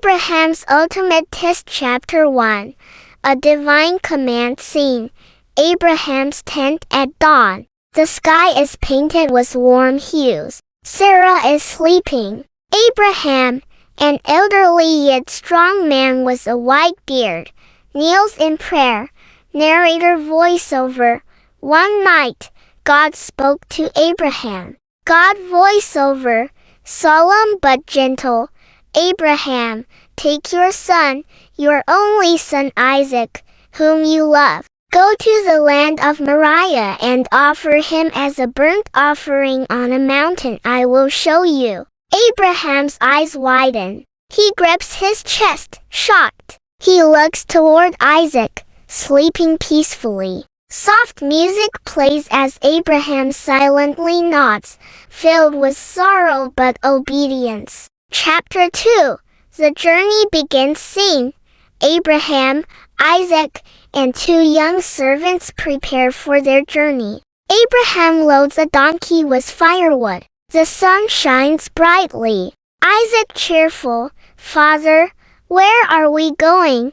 Abraham's ultimate test. Chapter 1. A divine command scene. Abraham's tent at dawn. The sky is painted with warm hues. Sarah is sleeping. Abraham, an elderly yet strong man with a white beard, kneels in prayer. Narrator voiceover. One night, God spoke to Abraham. God voiceover. Solemn but gentle. Abraham, take your son, your only son Isaac, whom you love. Go to the land of Moriah and offer him as a burnt offering on a mountain I will show you. Abraham's eyes widen. He grips his chest, shocked. He looks toward Isaac, sleeping peacefully. Soft music plays as Abraham silently nods, filled with sorrow but obedience. Chapter 2. The journey begins. Scene. Abraham, Isaac, and 2 young servants prepare for their journey. Abraham loads a donkey with firewood. The sun shines brightly. Isaac cheerful. Father, where are we going?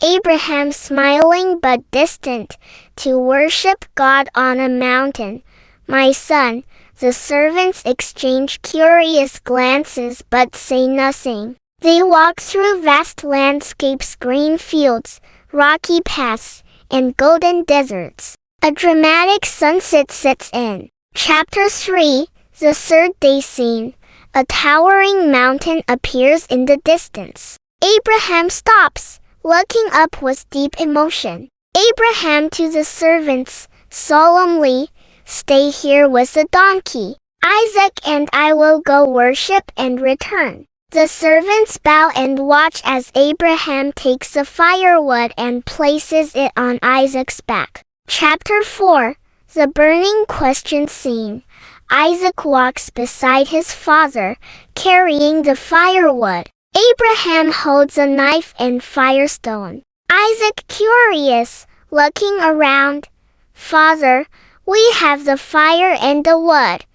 Abraham smiling but distant. To worship God on a mountain. My son. The servants exchange curious glances but say nothing. They walk through vast landscapes, green fields, rocky paths, and golden deserts. A dramatic sunset sets in. Chapter 3. The 3rd day scene. A towering mountain appears in the distance. Abraham stops, looking up with deep emotion. Abraham to the servants, solemnly, stay here with the donkey. Isaac and I will go worship and return. The servants bow and watch as Abraham takes the firewood and places it on Isaac's back. Chapter 4. The burning question scene. Isaac walks beside his father, carrying the firewood. Abraham holds a knife and firestone. Isaac curious, looking around. Father, we have the fire and the wood.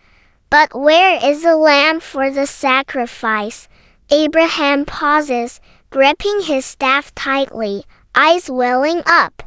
But where is the lamb for the sacrifice? Abraham pauses, gripping his staff tightly, eyes welling up.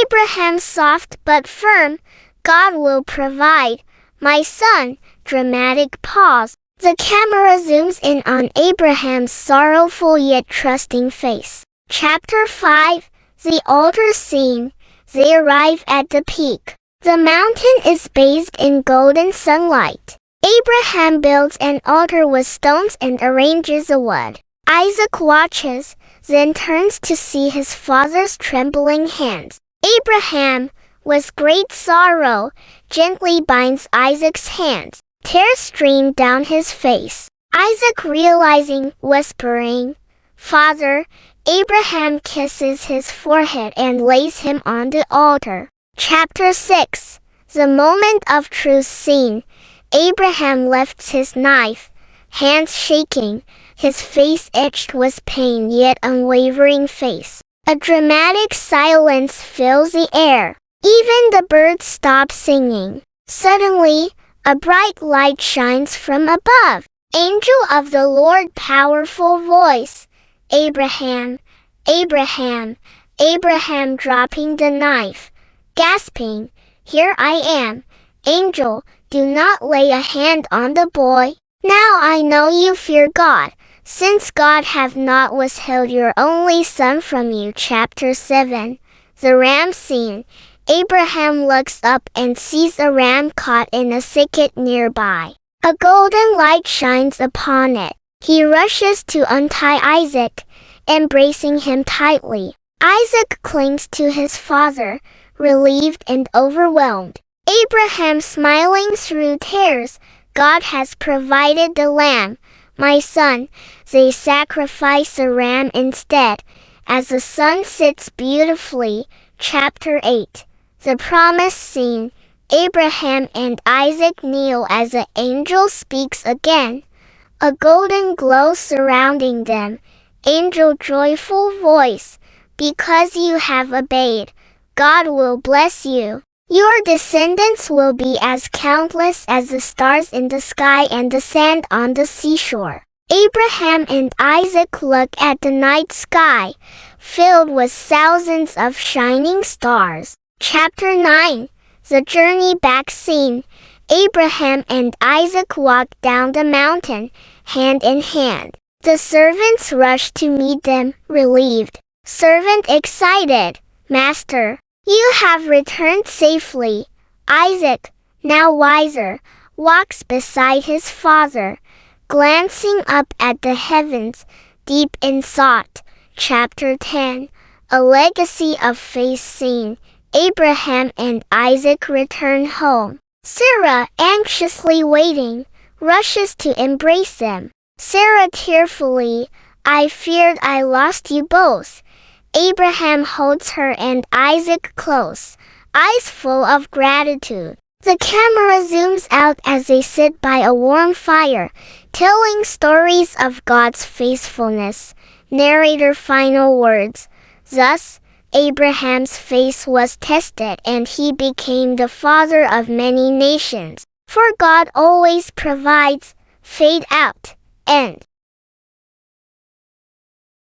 Abraham soft but firm. God will provide. My son. Dramatic pause. The camera zooms in on Abraham's sorrowful yet trusting face. Chapter 5. The altar scene. They arrive at the peak. The mountain is bathed in golden sunlight. Abraham builds an altar with stones and arranges the wood. Isaac watches, then turns to see his father's trembling hands. Abraham, with great sorrow, gently binds Isaac's hands. Tears stream down his face. Isaac realizing, whispering, Father, Abraham kisses his forehead and lays him on the altar. Chapter 6. The moment of truth scene. Abraham lifts his knife, hands shaking, his face etched with pain yet unwavering face. A dramatic silence fills the air. Even the birds stop singing. Suddenly, a bright light shines from above. Angel of the Lord, powerful voice. Abraham, Abraham, Abraham dropping the knife, gasping, Here I am. Angel, do not lay a hand on the boy. Now I know you fear God, since God hath not withheld your only son from you. Chapter 7. The ram scene. Abraham looks up and sees a ram caught in a thicket nearby. A golden light shines upon it. He rushes to untie Isaac, embracing him tightly. Isaac clings to his father, relieved and overwhelmed. Abraham smiling through tears. God has provided the lamb, my son. They sacrifice the ram instead, as the sun sits beautifully. Chapter 8. The promise scene. Abraham and Isaac kneel as the angel speaks again. A golden glow surrounding them. Angel joyful voice. Because you have obeyed, God will bless you. Your descendants will be as countless as the stars in the sky and the sand on the seashore. Abraham and Isaac look at the night sky, filled with thousands of shining stars. Chapter 9. The Journey Back Scene. Abraham and Isaac walk down the mountain, hand in hand. The servants rush to meet them, relieved. Servant excited. Master, you have returned safely. Isaac, now wiser, walks beside his father, glancing up at the heavens, deep in thought. Chapter 10. A Legacy of Faith Scene. Abraham and Isaac return home. Sarah, anxiously waiting, rushes to embrace them. Sarah tearfully, I feared I lost you both. Abraham holds her and Isaac close, eyes full of gratitude. The camera zooms out as they sit by a warm fire, telling stories of God's faithfulness. Narrator final words. Thus, Abraham's faith was tested and he became the father of many nations. For God always provides. Fade out. End.